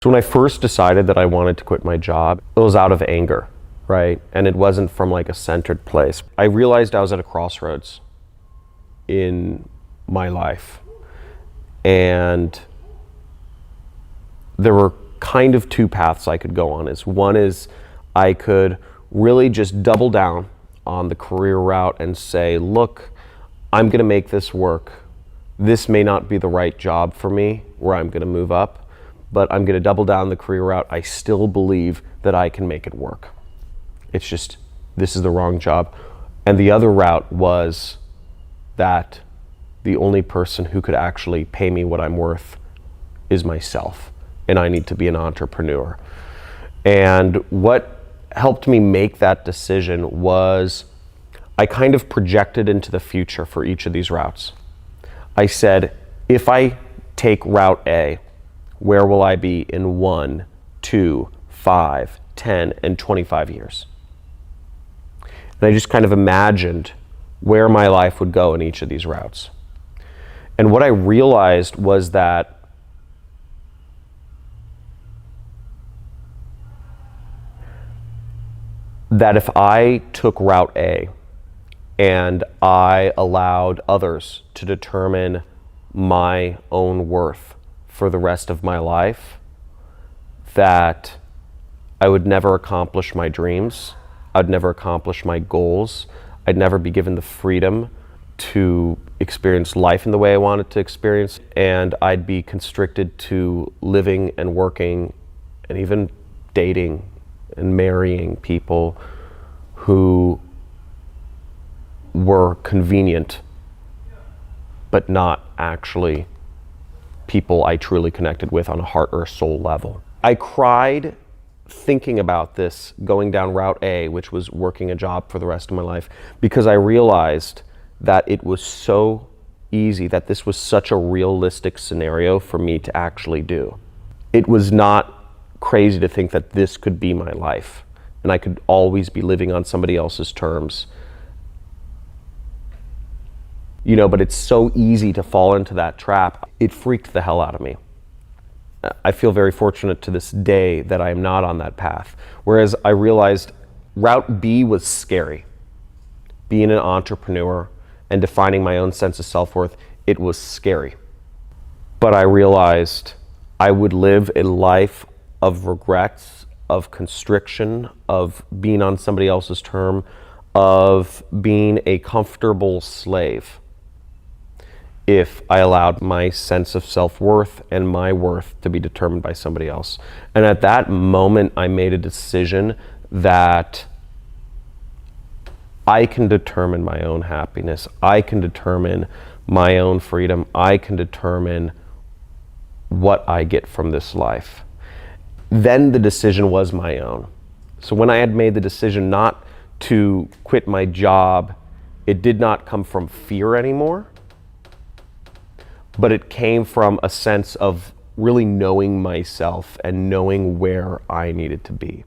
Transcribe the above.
So when I first decided that I wanted to quit my job, it was out of anger, right? And it wasn't from like a centered place. I realized I was at a crossroads in my life. And there were kind of two paths I could go on. One is I could really just double down on the career route and say, look, I'm gonna make this work. This may not be the right job for me where I'm gonna move up, but I'm gonna double down the career route. I still believe that I can make it work. It's just, this is the wrong job. And the other route was that the only person who could actually pay me what I'm worth is myself, and I need to be an entrepreneur. And what helped me make that decision was I kind of projected into the future for each of these routes. I said, if I take route A, where will I be in 1, 2, 5, 10, and 25 years? And I just kind of imagined where my life would go in each of these routes. And what I realized was that if I took route A and I allowed others to determine my own worth for the rest of my life, that I would never accomplish my dreams, I'd never accomplish my goals, I'd never be given the freedom to experience life in the way I wanted to experience, and I'd be constricted to living and working and even dating and marrying people who were convenient but not actually people I truly connected with on a heart or soul level. I cried thinking about this going down route A, which was working a job for the rest of my life, because I realized that it was so easy, that this was such a realistic scenario for me to actually do. It was not crazy to think that this could be my life and I could always be living on somebody else's terms. You know, but it's so easy to fall into that trap. It freaked the hell out of me. I feel very fortunate to this day that I am not on that path. Whereas I realized route B was scary. Being an entrepreneur and defining my own sense of self-worth, it was scary. But I realized I would live a life of regrets, of constriction, of being on somebody else's term, of being a comfortable slave, if I allowed my sense of self-worth and my worth to be determined by somebody else. And at that moment, I made a decision that I can determine my own happiness. I can determine my own freedom. I can determine what I get from this life. Then the decision was my own. So when I had made the decision not to quit my job, it did not come from fear anymore, but it came from a sense of really knowing myself and knowing where I needed to be.